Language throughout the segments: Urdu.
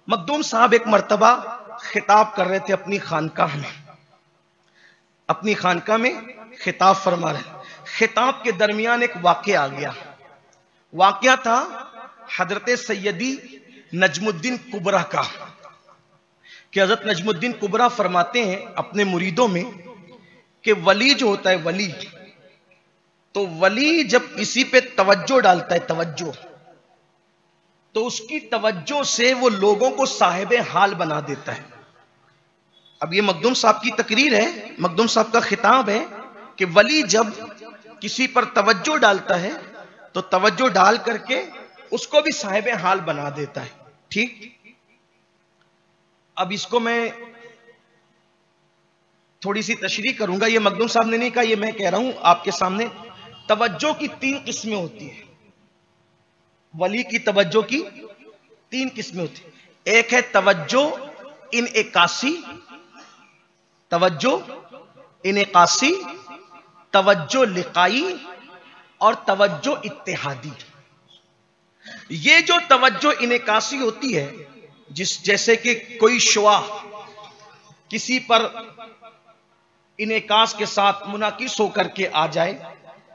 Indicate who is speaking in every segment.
Speaker 1: مخدوم صاحب ایک مرتبہ خطاب کر رہے تھے اپنی خانقاہ میں خطاب فرما رہے. خطاب کے درمیان ایک واقعہ آ گیا. واقعہ تھا حضرت سیدی نجم الدین کبریٰ کا کہ حضرت نجم الدین کبریٰ فرماتے ہیں اپنے مریدوں میں کہ ولی جو ہوتا ہے ولی، تو ولی جب کسی پہ توجہ ڈالتا ہے توجہ، تو اس کی توجہ سے وہ لوگوں کو صاحب حال بنا دیتا ہے. اب یہ مخدوم صاحب کی تقریر ہے، مخدوم صاحب کا خطاب ہے کہ ولی جب کسی پر توجہ ڈالتا ہے تو توجہ ڈال کر کے اس کو بھی صاحب حال بنا دیتا ہے. ٹھیک، اب اس کو میں تھوڑی سی تشریح کروں گا. یہ مخدوم صاحب نے نہیں کہا، یہ میں کہہ رہا ہوں آپ کے سامنے. توجہ کی 3 قسمیں ہوتی ہیں. ولی کی توجہ کی 3 قسمیں ہوتی ہیں. ایک ہے توجہ انعکاسی، توجہ انعکاسی، توجہ لقائی اور توجہ اتحادی. یہ جو توجہ انعکاسی ہوتی ہے، جیسے کہ کوئی شعاع کسی پر انعکاس کے ساتھ منعکس ہو کر کے آ جائے،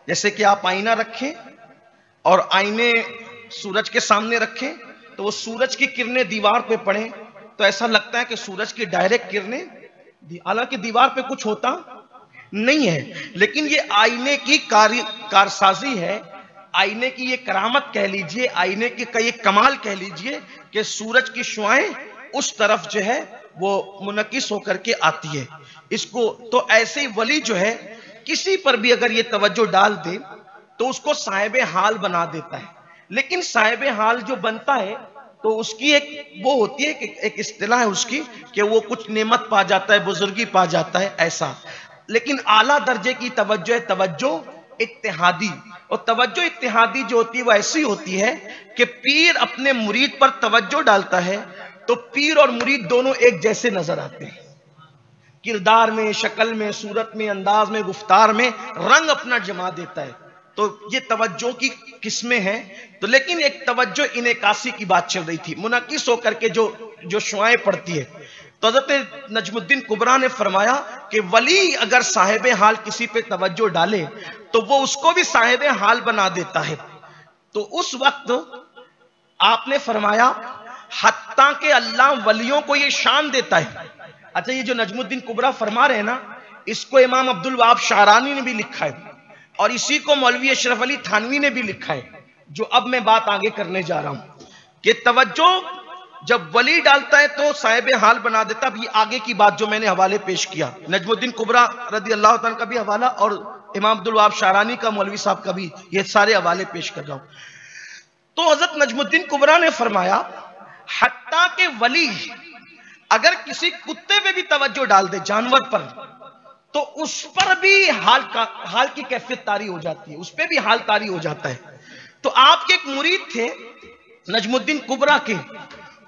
Speaker 1: جیسے کہ آپ آئینہ رکھیں اور آئینے سورج کے سامنے رکھیں تو وہ سورج کی کرنیں دیوار پہ پڑیں تو ایسا لگتا ہے کہ سورج کی ڈائریکٹ کرنیں، حالانکہ دیوار پہ کچھ ہوتا نہیں ہے. لیکن یہ آئینے کی کارسازی ہے، آئینے کی یہ کرامت کہہ لیجئے، آئینے کا یہ کمال کہہ لیجئے کہ سورج کی شعاعیں اس طرف جو ہے وہ منعکس ہو کر کے آتی ہے. اس کو تو ایسے ہی ولی جو ہے کسی پر بھی اگر یہ توجہ ڈال دے تو اس کو صاحب حال بنا دیتا ہے. لیکن صاحب حال جو بنتا ہے تو اس کی ایک وہ ہوتی ہے کہ ایک اصطلاح ہے اس کی کہ وہ کچھ نعمت پا جاتا ہے، بزرگی پا جاتا ہے ایسا. لیکن اعلیٰ درجے کی توجہ ہے توجہ اتحادی. اور توجہ اتحادی جو ہوتی ہے وہ ایسی ہوتی ہے کہ پیر اپنے مرید پر توجہ ڈالتا ہے تو پیر اور مرید دونوں ایک جیسے نظر آتے ہیں، کردار میں، شکل میں، صورت میں، انداز میں، گفتار میں رنگ اپنا جما دیتا ہے. تو یہ توجہ کی قسمیں ہیں. تو لیکن ایک توجہ انعکاسی کی بات چل رہی تھی، منعکس ہو کر کے جو شعاعیں پڑتی ہے. تو حضرت نجم الدین کبریٰ نے فرمایا کہ ولی اگر صاحب حال کسی پہ توجہ ڈالے تو وہ اس کو بھی صاحب حال بنا دیتا ہے. تو اس وقت آپ نے فرمایا حتیٰ کہ اللہ ولیوں کو یہ شان دیتا ہے. اچھا، یہ جو نجم الدین کبریٰ فرما رہے ہیں نا، اس کو امام عبدالوہاب شعرانی نے بھی لکھا ہے اور اسی کو مولوی اشرف علی تھانوی نے بھی لکھا ہے، جو اب میں بات آگے کرنے جا رہا ہوں کہ توجہ جب ولی ڈالتا ہے تو صاحب حال بنا دیتا. اب یہ آگے کی بات جو میں نے حوالے پیش کیا، نجم الدین کبریٰ رضی اللہ تعالیٰ کا بھی حوالہ اور امام عبدالوہاب شعرانی کا، مولوی صاحب کا بھی، یہ سارے حوالے پیش کر رہا ہوں. تو حضرت نجم الدین کبریٰ نے فرمایا حتیٰ کہ ولی اگر کسی کتے پہ بھی توجہ ڈال دے، جانور پر، تو اس پر بھی حال کی کیفیت طاری ہو جاتی ہے، اس پہ بھی حال طاری ہو جاتا ہے. تو آپ کے ایک مرید تھے نجم الدین کبریٰ کے،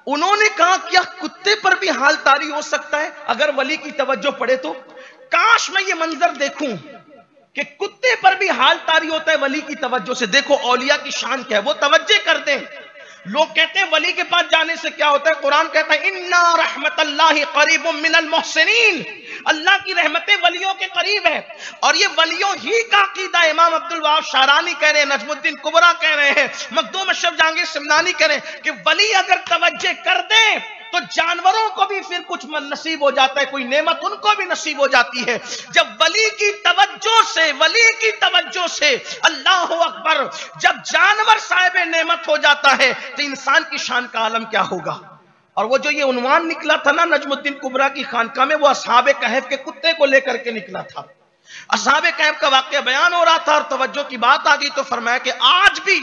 Speaker 1: انہوں نے کہا کیا کتے پر بھی حال طاری ہو سکتا ہے اگر ولی کی توجہ پڑے تو؟ کاش میں یہ منظر دیکھوں کہ کتے پر بھی حال طاری ہوتا ہے ولی کی توجہ سے. دیکھو اولیاء کی شان کیا ہے، وہ توجہ کر دیں. لوگ کہتے ہیں ولی کے پاس جانے سے کیا ہوتا ہے، قرآن کہتا ہے اِنَّا رَحْمَتَ اللَّهِ قَرِيبٌ مِّنَ الْمُحْسِنِينَ، اللہ کی رحمتیں ولیوں کے قریب ہے. اور یہ ولیوں ہی کا عقیدہ امام عبدالوہاب شعرانی کہہ رہے ہیں، نجم الدین کبریٰ کہہ رہے ہیں، مخدوم اشرف جہانگیر سمنانی کہہ رہے ہیں کہ ولی اگر توجہ کر دیں تو جانوروں کو بھی پھر کچھ نصیب ہو جاتا ہے، کوئی نعمت ان کو بھی نصیب ہو جاتی ہے. جب ولی کی توجہ سے اللہ اکبر، جب جانور صاحب نعمت ہو جاتا ہے تو انسان کی شان کا عالم کیا ہوگا. اور وہ جو یہ عنوان نکلا تھا نا نجم الدین کبریٰ کی خانقاہ میں، وہ اصحاب کہف کے کتے کو لے کر کے نکلا تھا. اصحاب کہف کا واقعہ بیان ہو رہا تھا اور توجہ کی بات آ گئی تو فرمایا کہ آج بھی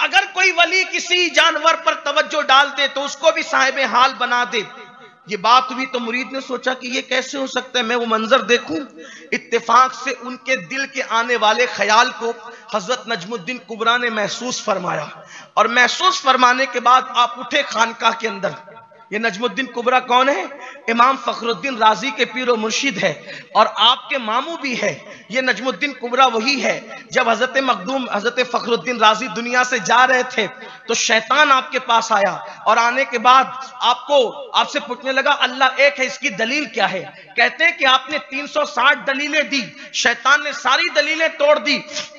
Speaker 1: اگر کوئی ولی کسی جانور پر توجہ ڈال دے تو اس کو بھی صاحب حال بنا دے. یہ بات ہوئی تو مرید نے سوچا کہ یہ کیسے ہو سکتا ہے، میں وہ منظر دیکھوں. اتفاق سے ان کے دل کے آنے والے خیال کو حضرت نجم الدین کبریٰ نے محسوس فرمایا اور محسوس فرمانے کے بعد آپ اٹھے خانقاہ کے اندر. یہ نجم الدین کبریٰ کون ہے؟ امام فخر الدین رازی کے پیر و مرشد ہے اور آپ کے ماموں بھی ہے۔ یہ نجم الدین کبریٰ وہی ہے جب حضرت مخدوم حضرت فخر الدین رازی دنیا سے جا رہے تھے تو شیطان آپ کے پاس آیا اور آنے کے بعد آپ سے پوچھنے لگا اللہ ایک ہے، اس کی دلیل کیا ہے؟ کہتے ہیں کہ آپ نے 360 دلیلیں دی، شیطان نے ساری دلیلیں توڑ دی۔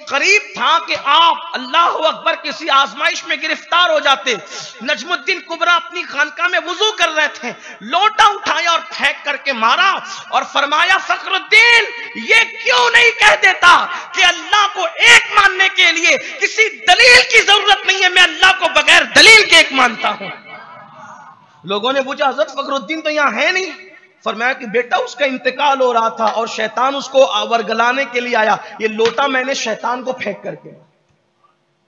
Speaker 1: قریب تھا کہ آپ اللہ اکبر کسی آزمائش میں گرفتار ہو جاتے۔ نجم الدین کبریٰ اپنی خانقاہ میں وضو کر رہے تھے، لوٹا اٹھایا اور پھینک کر کے مارا اور فرمایا فخر الدین یہ کیوں نہیں کہہ دیتا کہ اللہ کو ایک ماننے کے لیے کسی دلیل کی ضرورت نہیں ہے، میں اللہ کو بغیر دلیل کے ایک مانتا ہوں۔ لوگوں نے پوچھا حضرت فخر الدین تو یہاں ہے نہیں؟ فرمایا کہ بیٹا اس کا انتقال ہو رہا تھا اور شیطان اس کو ورگلانے کے لیے آیا، یہ لوٹا میں نے شیطان کو پھینک کر کے۔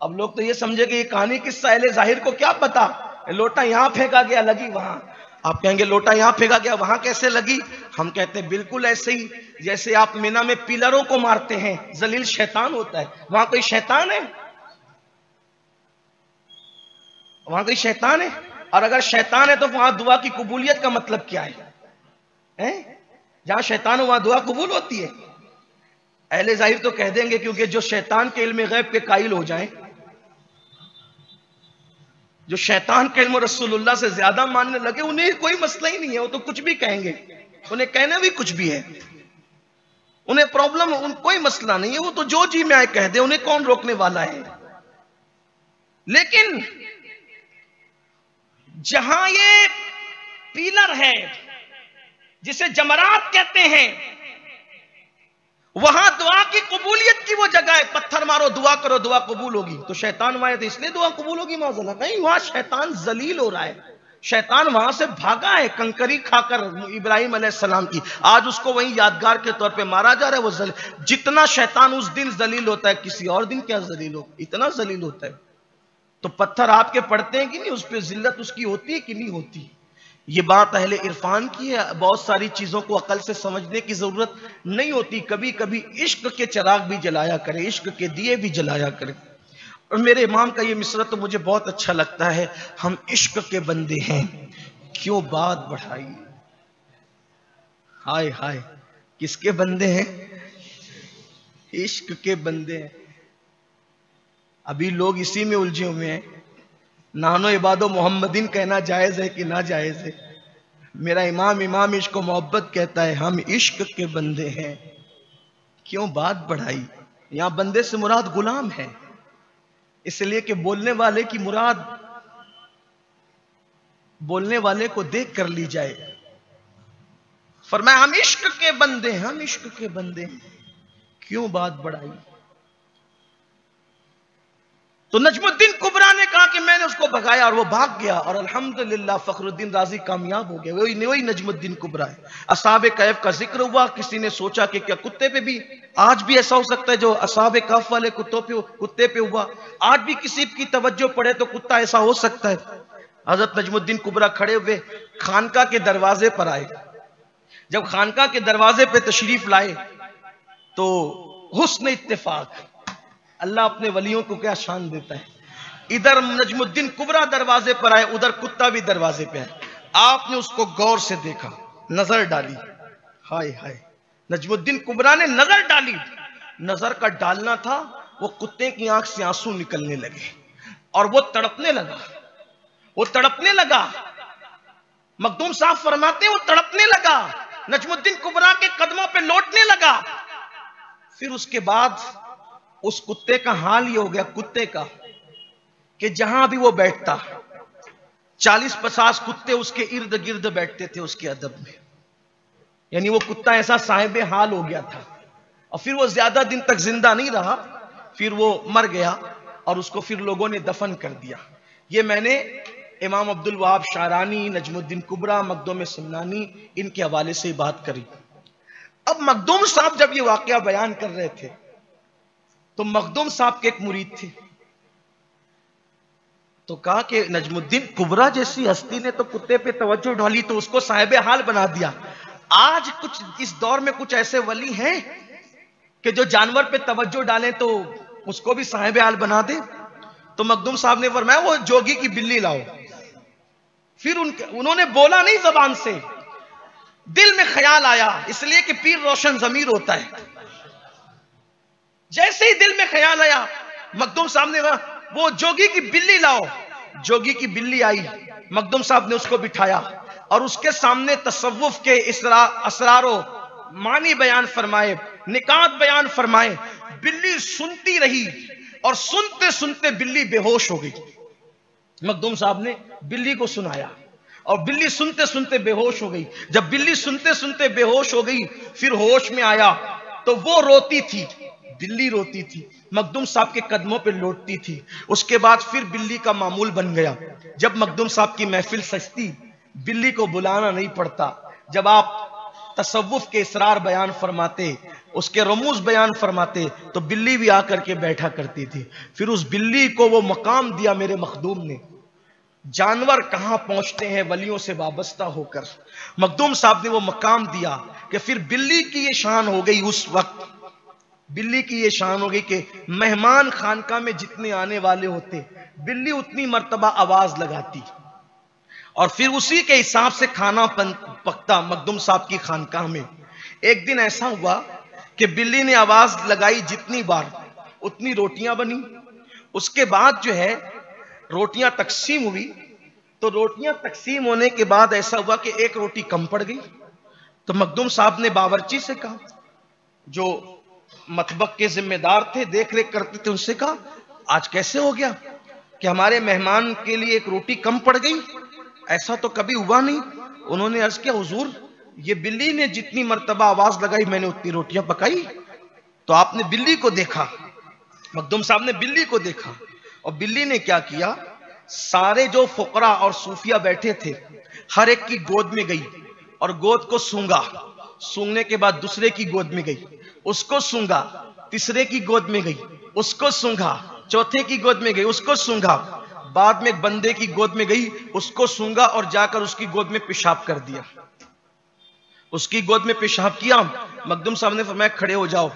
Speaker 1: اب لوگ تو یہ سمجھے کہ یہ کہانی قصہ اہل ظاہر کو کیا پتا، لوٹا یہاں پھینکا گیا لگی وہاں۔ آپ کہیں گے لوٹا یہاں پھینکا گیا وہاں کیسے لگی؟ ہم کہتے ہیں بالکل ایسے ہی جیسے آپ مینا میں پیلروں کو مارتے ہیں، ذلیل شیطان ہوتا ہے، وہاں کوئی شیطان ہے؟ وہاں کوئی شیطان ہے؟ اور اگر شیطان ہے تو وہاں دعا کی قبولیت کا مطلب کیا ہے؟ جہاں شیطان ہو وہاں دعا قبول ہوتی ہے؟ اہل ظاہر تو کہہ دیں گے کیونکہ جو شیطان کے علم غیب کے قائل ہو جائیں، جو شیطان کے علم رسول اللہ سے زیادہ ماننے لگے، انہیں کوئی مسئلہ ہی نہیں ہے، وہ تو کچھ بھی کہیں گے، انہیں کہنا بھی کچھ بھی ہے، انہیں پرابلم کوئی مسئلہ نہیں ہے، وہ تو جو جی میں آئے کہہ دے، انہیں کون روکنے والا ہے۔ لیکن جہاں یہ پیلر ہے جسے جمرات کہتے ہیں، وہاں دعا کی قبولیت کی وہ جگہ ہے، پتھر مارو دعا کرو دعا قبول ہوگی، تو شیطان وہاں ہے تو اس لیے دعا قبول ہوگی معاذاللہ؟ نہیں، وہاں شیطان ذلیل ہو رہا ہے، شیطان وہاں سے بھاگا ہے کنکری کھا کر ابراہیم علیہ السلام کی، آج اس کو وہیں یادگار کے طور پہ مارا جا رہا ہے۔ وہ جتنا شیطان اس دن ذلیل ہوتا ہے کسی اور دن کیا ذلیل ہو، اتنا ذلیل ہوتا ہے۔ تو پتھر آپ کے پڑتے ہیں کہ نہیں، اس پہ ذلت اس کی ہوتی ہے کہ نہیں ہوتی؟ یہ بات اہل عرفان کی ہے، بہت ساری چیزوں کو عقل سے سمجھنے کی ضرورت نہیں ہوتی، کبھی کبھی عشق کے چراغ بھی جلایا کرے، عشق کے دیے بھی جلایا کرے۔ اور میرے امام کا یہ مصرع تو مجھے بہت اچھا لگتا ہے، ہم عشق کے بندے ہیں کیوں بات بڑھائی۔ ہائے ہائے، کس کے بندے ہیں؟ عشق کے بندے ہیں۔ ابھی لوگ اسی میں الجھے ہوئے ہیں، نانو عباد و محمدین کہنا جائز ہے کہ ناجائز ہے؟ میرا امام عشق و محبت کہتا ہے ہم عشق کے بندے ہیں کیوں بات بڑھائی۔ یہاں بندے سے مراد غلام ہے، اس لیے کہ بولنے والے کی مراد بولنے والے کو دیکھ کر لی جائے۔ فرمایا ہم عشق کے بندے ہیں، ہم عشق کے بندے ہیں کیوں بات بڑھائی۔ تو نجم الدین کبریٰ نے کہا کہ میں نے اس کو بھگایا اور وہ بھاگ گیا، اور الحمدللہ فخر الدین رازی کامیاب ہو گیا، وہی نجم الدین کبریٰ ہے۔ اصحاب کہف کا ذکر ہوا، کسی نے سوچا کہ کیا کتے پہ بھی آج بھی ایسا ہو سکتا ہے جو اصحاب کہف والے کتے پہ ہوا، آج بھی کسی کی توجہ پڑے تو کتا ایسا ہو سکتا ہے۔ حضرت نجم الدین کبریٰ کھڑے ہوئے خانقاہ کے دروازے پر آئے، جب خانقاہ کے دروازے پہ تشریف لائے تو حسن اتفاق، اللہ اپنے ولیوں کو کیا شان دیتا ہے، ادھر نجم الدین کبریٰ دروازے پر آئے، ادھر کتا بھی دروازے پہ آئے، آپ نے اس کو غور سے دیکھا، نظر ڈالی، ہائے ہائے، نجم الدین کبریٰ نے نظر ڈالی، نظر کا ڈالنا تھا، وہ کتے کی آنکھ سے آنسو نکلنے لگے اور وہ تڑپنے لگا، مخدوم صاحب فرماتے ہیں وہ تڑپنے لگا، نجم الدین کبریٰ کے قدموں پہ لوٹنے لگا۔ پھر اس کے بعد اس کتے کا حال یہ ہو گیا، کتے کا، کہ جہاں بھی وہ بیٹھتا 40-50 کتے اس کے ارد گرد بیٹھتے تھے اس کے ادب میں، یعنی وہ کتا ایسا صاحب حال ہو گیا تھا۔ اور پھر وہ زیادہ دن تک زندہ نہیں رہا، پھر وہ مر گیا اور اس کو پھر لوگوں نے دفن کر دیا۔ یہ میں نے امام عبدالوہاب شعرانی، نجم الدین کبریٰ، مخدوم سمنانی، ان کے حوالے سے بات کری۔ اب مخدوم صاحب جب یہ واقعہ بیان کر رہے تھے تو مخدوم صاحب کے ایک مرید تھے، تو کہا کہ نجم الدین کبریٰ جیسی ہستی نے تو کتے پہ توجہ ڈالی تو اس کو صاحب حال بنا دیا، آج کچھ اس دور میں کچھ ایسے ولی ہیں کہ جو جانور پہ توجہ ڈالیں تو اس کو بھی صاحب حال بنا دے؟ تو مخدوم صاحب نے فرمایا وہ جوگی کی بلی لاؤ۔ پھر انہوں نے بولا نہیں زبان سے، دل میں خیال آیا، اس لیے کہ پیر روشن ضمیر ہوتا ہے۔ جیسے ہی دل میں خیال آیا، مخدوم صاحب نے کہا وہ جوگی کی بلی لاؤ۔ جوگی کی بلی آئی، مخدوم صاحب نے اس کو بٹھایا اور اس کے سامنے تصوف کے اسرار و معنی بیان فرمائے، نکات بیان فرمائے۔ بلی سنتی رہی اور سنتے سنتے بلی بے ہوش ہو گئی۔ مخدوم صاحب نے بلی کو سنایا اور بلی سنتے سنتے بے ہوش ہو گئی۔ جب بلی سنتے سنتے بے ہوش ہو گئی، پھر ہوش میں آیا تو وہ روتی تھی، بلی روتی تھی، مخدوم صاحب کے قدموں پہ لوٹتی تھی۔ اس کے بعد پھر بلی کا معمول بن گیا، جب مخدوم صاحب کی محفل سجتی بلی کو بلانا نہیں پڑتا۔ جب آپ تصوف کے اسرار بیان فرماتے، اس کے رموز بیان فرماتے، تو بلی بھی آ کر کے بیٹھا کرتی تھی۔ پھر اس بلی کو وہ مقام دیا میرے مخدوم نے۔ جانور کہاں پہنچتے ہیں ولیوں سے وابستہ ہو کر، مخدوم صاحب نے وہ مقام دیا کہ پھر بلی کی یہ شان ہو گئی، اس وقت بلی کی یہ شان ہو گئی کہ مہمان خانقاہ میں جتنے آنے والے ہوتے، بلی اتنی مرتبہ آواز لگاتی اور پھر اسی کے حساب سے کھانا پکتا مخدوم صاحب کی خانقاہ میں۔ ایک دن ایسا ہوا کہ بلی نے آواز لگائی جتنی بار اتنی روٹیاں بنی۔ اس کے بعد جو ہے روٹیاں تقسیم ہوئی، تو روٹیاں تقسیم ہونے کے بعد ایسا ہوا کہ ایک روٹی کم پڑ گئی۔ تو مخدوم صاحب نے باورچی سے کہا، جو مطبخ کے ذمہ دار تھے، دیکھ ریکھ کرتے تھے، ان سے کہا آج کیسے ہو گیا کہ ہمارے مہمان کے لیے ایک روٹی کم پڑ گئی؟ ایسا تو کبھی ہوا نہیں۔ انہوں نے عرض کیا حضور یہ بلی نے جتنی مرتبہ آواز لگائی میں نے اتنی روٹیاں پکائی۔ تو آپ نے بلی کو دیکھا، مخدوم صاحب نے بلی کو دیکھا، اور بلی نے کیا کیا، سارے جو فقراء اور صوفیہ بیٹھے تھے ہر ایک کی گود میں گئی اور گود کو سونگا، سونگنے کے بعد دوسرے کی گود میں گئی، اس کو سونگا، تیسرے کی گود میں گئی، اس کو سونگا، چوتھے کی گود میں گئی، اس کو سونگا، بعد میں ایک بندے کی گود میں گئی، اس کو سونگا اور جا کر اس کی گود میں پیشاب کر دیا۔ اس کی گود میں پیشاب کیا، مخدوم صاحب نے فرمایا کھڑے ہو جاؤ،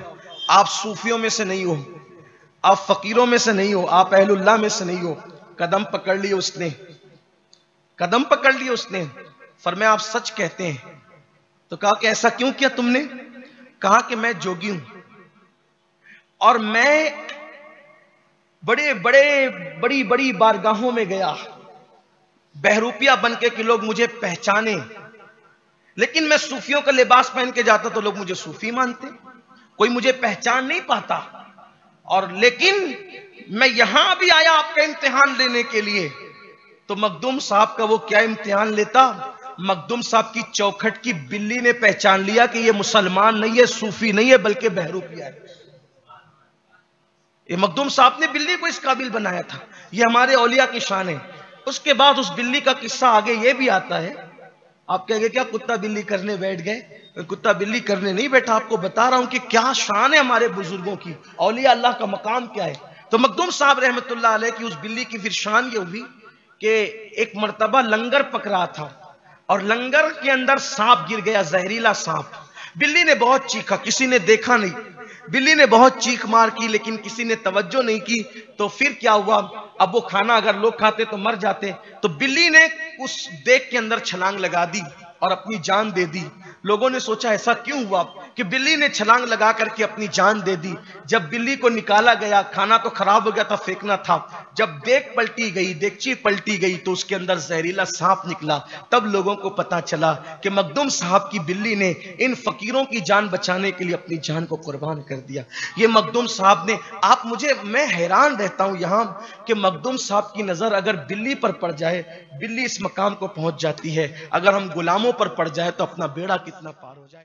Speaker 1: آپ صوفیوں میں سے نہیں ہو، آپ فقیروں میں سے نہیں ہو، آپ اہل اللہ میں سے نہیں ہو۔ قدم پکڑ لیے اس نے، قدم پکڑ لیے اس نے، فرمایا آپ سچ کہتے ہیں؟ تو کہا کہ ایسا کیوں کیا تم نے؟ کہا کہ میں جوگی ہوں اور میں بڑی بڑی بارگاہوں میں گیا، بہروپیہ بن کے کہ لوگ مجھے پہچانے، لیکن میں صوفیوں کا لباس پہن کے جاتا تو لوگ مجھے صوفی مانتے، کوئی مجھے پہچان نہیں پاتا۔ اور لیکن میں یہاں بھی آیا آپ کا امتحان لینے کے لیے۔ تو مخدوم صاحب کا وہ کیا امتحان لیتا، مخدوم صاحب کی چوکھٹ کی بلی نے پہچان لیا کہ یہ مسلمان نہیں ہے، صوفی نہیں ہے، بلکہ بہروپیہ ہے۔ یہ مخدوم صاحب نے بلی کو اس قابل بنایا تھا۔ یہ ہمارے اولیاء کی شان ہے۔ اس کے بعد اس بلی کا قصہ آگے یہ بھی آتا ہے، آپ کہیں گے کیا کتا بلی کرنے بیٹھ گئے؟ کتا بلی کرنے نہیں بیٹھا، آپ کو بتا رہا ہوں کہ کیا شان ہے ہمارے بزرگوں کی، اولیاء اللہ کا مقام کیا ہے۔ تو مخدوم صاحب رحمت اللہ علیہ کی اس بلی کی پھر شان یہ ہوئی کہ ایک مرتبہ لنگر پک رہا تھا اور لنگر کے اندر سانپ گر گیا، زہریلا سانپ۔ بلی نے بہت چیخا، کسی نے دیکھا نہیں، بلی نے بہت چیخ مار کی لیکن کسی نے توجہ نہیں کی۔ تو پھر کیا ہوا، اب وہ کھانا اگر لوگ کھاتے تو مر جاتے، تو بلی نے اس دیگ کے اندر چھلانگ لگا دی اور اپنی جان دے دی۔ لوگوں نے سوچا ایسا کیوں ہوا کہ بلی نے چھلانگ لگا کر کے اپنی جان دے دی۔ جب بلی کو نکالا گیا، کھانا تو خراب ہو گیا تھا، پھینکنا تھا، جب دیگ پلٹی گئی، دیگچی پلٹی گئی تو اس کے اندر زہریلا سانپ نکلا۔ تب لوگوں کو پتا چلا کہ مخدوم صاحب کی بلی نے ان فقیروں کی جان بچانے کے لیے اپنی جان کو قربان کر دیا۔ یہ مخدوم صاحب نے، میں حیران رہتا ہوں یہاں کہ مخدوم صاحب کی نظر اگر بلی پر پڑ جائے، بلی اس مقام کو پہنچ جاتی ہے، اگر ہم غلاموں پر پڑ جائے تو اپنا بیڑا کتنا پار ہو جائے۔